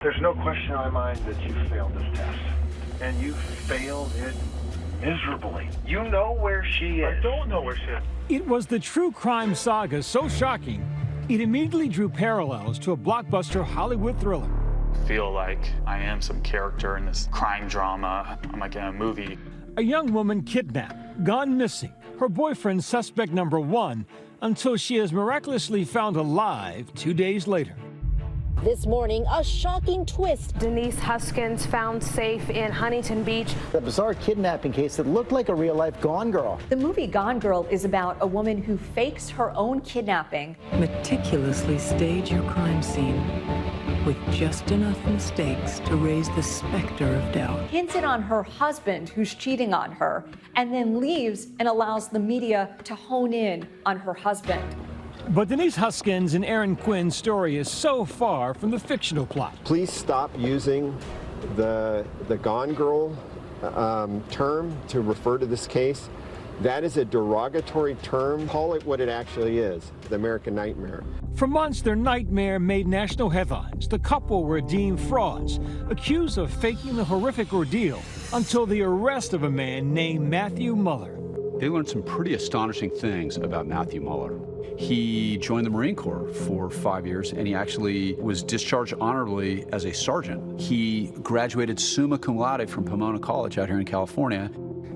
There's no question in my mind that you failed this test. And you failed it miserably. You know where she is. I don't know where she is. It was the true crime saga so shocking, it immediately drew parallels to a blockbuster Hollywood thriller. I feel like I am some character in this crime drama. I'm like in a movie. A young woman kidnapped, gone missing, her boyfriend suspect number one, until she is miraculously found alive 2 days later. This morning, a shocking twist. Denise Huskins found safe in Huntington Beach. A bizarre kidnapping case that looked like a real-life Gone Girl. The movie Gone Girl is about a woman who fakes her own kidnapping. Meticulously stage your crime scene with just enough mistakes to raise the specter of doubt. Hinted on her husband who's cheating on her, and then leaves and allows the media to hone in on her husband. But Denise Huskins and Aaron Quinn's story is so far from the fictional plot. Please stop using the Gone Girl term to refer to this case. That is a derogatory term. Call it what it actually is, the American nightmare. For months, their nightmare made national headlines. The couple were deemed frauds, accused of faking the horrific ordeal, until the arrest of a man named Matthew Muller. They learned some pretty astonishing things about Matthew Muller. He joined the Marine Corps for 5 years, and he actually was discharged honorably as a sergeant. He graduated summa cum laude from Pomona College out here in California.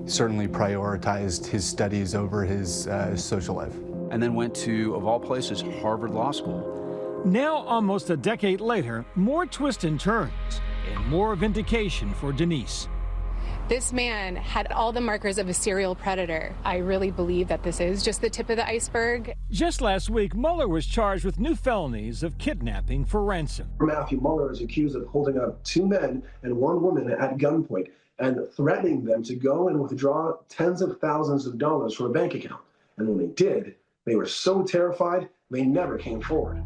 Certainly prioritized his studies over his social life. And then went to, of all places, Harvard Law School. Now, almost a decade later, more twists and turns, and more vindication for Denise. This man had all the markers of a serial predator. I really believe that this is just the tip of the iceberg. Just last week, Muller was charged with new felonies of kidnapping for ransom. Matthew Muller is accused of holding up 2 men and 1 woman at gunpoint and threatening them to go and withdraw tens of thousands of dollars from a bank account. And when they did, they were so terrified, they never came forward.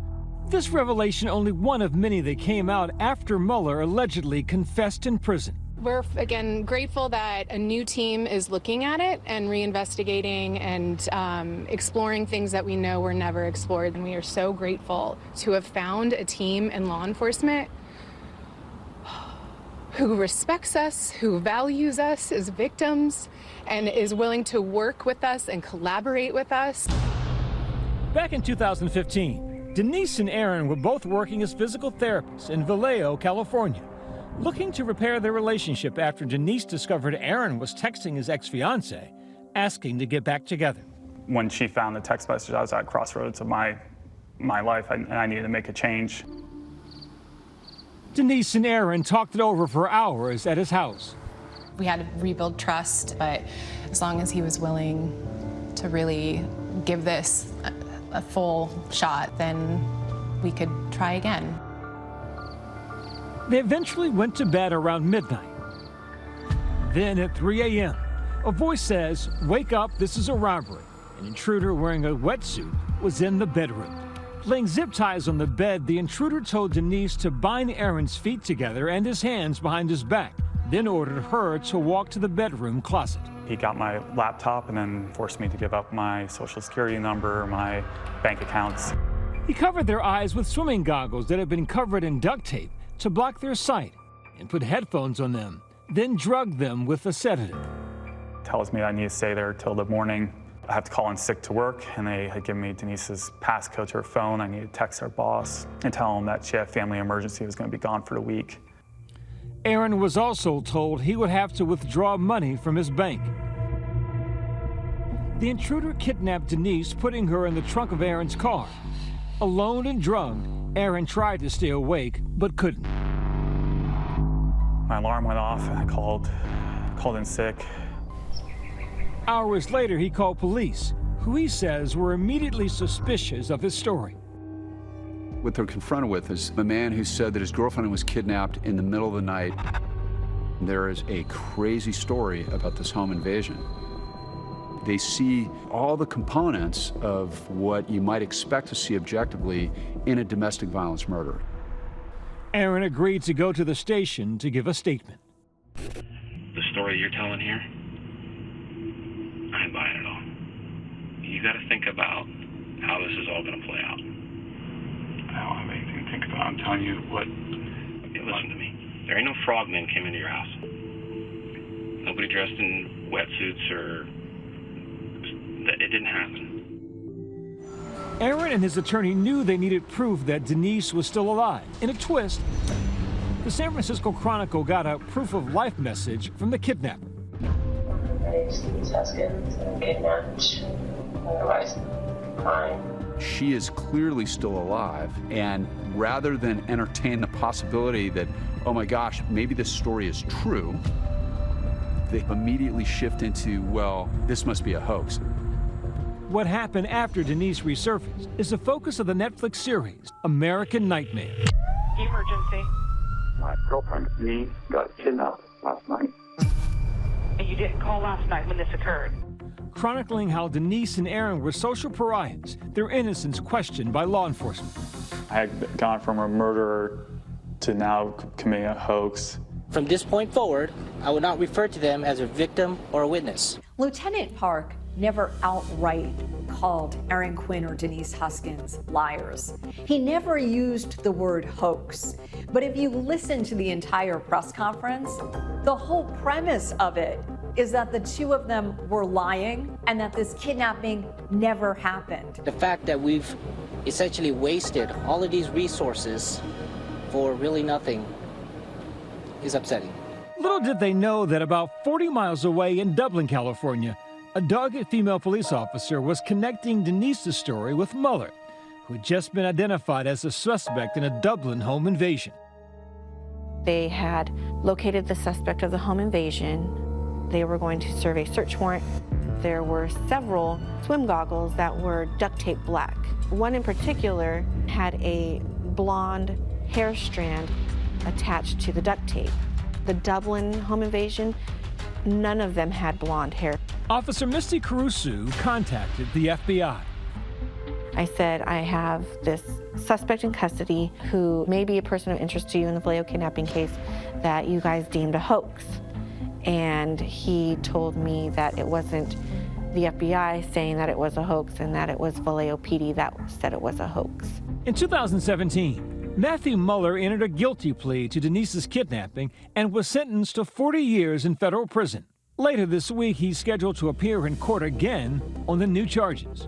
This revelation only one of many that came out after Muller allegedly confessed in prison. We're, again, grateful that a new team is looking at it and reinvestigating and exploring things that we know were never explored. And we are so grateful to have found a team in law enforcement who respects us, who values us as victims, and is willing to work with us and collaborate with us. Back in 2015, Denise and Aaron were both working as physical therapists in Vallejo, California, looking to repair their relationship after Denise discovered Aaron was texting his ex-fiancée, asking to get back together. When she found the text message, I was at crossroads of my life, and I needed to make a change. Denise and Aaron talked it over for hours at his house. We had to rebuild trust, but as long as he was willing to really give this a full shot, then we could try again. They eventually went to bed around midnight. Then at 3 a.m., a voice says, "Wake up, this is a robbery." An intruder wearing a wetsuit was in the bedroom. Laying zip ties on the bed, the intruder told Denise to bind Aaron's feet together and his hands behind his back, then ordered her to walk to the bedroom closet. He got my laptop and then forced me to give up my social security number, my bank accounts. He covered their eyes with swimming goggles that had been covered in duct tape to block their sight and put headphones on them, then drugged them with a sedative. Tells me I need to stay there till the morning. I have to call in sick to work, and they had given me Denise's passcode to her phone. I need to text her boss and tell him that she had a family emergency, was going to be gone for the week. Aaron was also told he would have to withdraw money from his bank. The intruder kidnapped Denise, putting her in the trunk of Aaron's car. Alone and drugged, Aaron tried to stay awake, but couldn't. My alarm went off, and I called in sick. Hours later, he called police, who he says were immediately suspicious of his story. What they're confronted with is a man who said that his girlfriend was kidnapped in the middle of the night. There is a crazy story about this home invasion. They see all the components of what you might expect to see objectively in a domestic violence murder. Aaron agreed to go to the station to give a statement. The story you're telling here, I ain't buying it all. You got to think about how this is all going to play out. I don't have anything to think about. I'm telling you what listen to me. There ain't no frogmen came into your house. Nobody dressed in wetsuits or... It didn't happen. Aaron and his attorney knew they needed proof that Denise was still alive. In a twist, the San Francisco Chronicle got a proof-of-life message from the kidnapper. My name's Denise Huskins. I'm kidnapped. Otherwise, fine. She is clearly still alive, and rather than entertain the possibility that, oh my gosh, maybe this story is true, they immediately shift into, well, this must be a hoax. What happened after Denise resurfaced is the focus of the Netflix series, American Nightmare. Emergency. My girlfriend, Denise, got kidnapped last night. And you didn't call last night when this occurred? Chronicling how Denise and Aaron were social pariahs, their innocence questioned by law enforcement. I had gone from a murderer to now committing a hoax. From this point forward, I will not refer to them as a victim or a witness. Lieutenant Park never outright called Aaron Quinn or Denise Huskins liars. He never used the word hoax. But if you listen to the entire press conference, the whole premise of it is that the two of them were lying and that this kidnapping never happened. The fact that we've essentially wasted all of these resources for really nothing is upsetting. Little did they know that about 40 miles away in Dublin, California, a dogged female police officer was connecting Denise's story with Muller, who had just been identified as a suspect in a Dublin home invasion. They had located the suspect of the home invasion. They were going to serve a search warrant. There were several swim goggles that were duct tape black. One in particular had a blonde hair strand attached to the duct tape. The Dublin home invasion, none of them had blonde hair. Officer Misty Caruso contacted the FBI. I said, I have this suspect in custody who may be a person of interest to you in the Vallejo kidnapping case that you guys deemed a hoax. And he told me that it wasn't the FBI saying that it was a hoax and that it was Vallejo PD that said it was a hoax. In 2017, Matthew Muller entered a guilty plea to Denise's kidnapping and was sentenced to 40 years in federal prison. Later this week, he's scheduled to appear in court again on the new charges.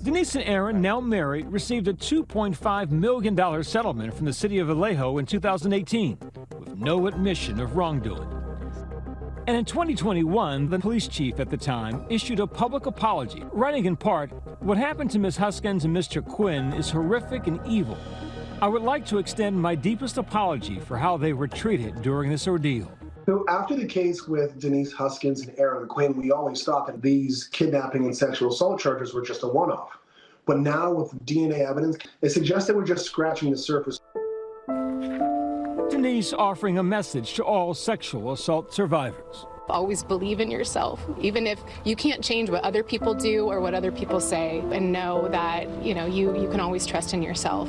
Denise and Aaron, now married, received a $2.5 million settlement from the city of Vallejo in 2018, with no admission of wrongdoing. And in 2021, the police chief at the time issued a public apology, writing in part, "What happened to Ms. Huskins and Mr. Quinn is horrific and evil. I would like to extend my deepest apology for how they were treated during this ordeal." So after the case with Denise Huskins and Aaron Quinn, we always thought that these kidnapping and sexual assault charges were just a one-off. But now with DNA evidence, it suggests that we're just scratching the surface. Denise offering a message to all sexual assault survivors. Always believe in yourself, even if you can't change what other people do or what other people say, and know that, you can always trust in yourself.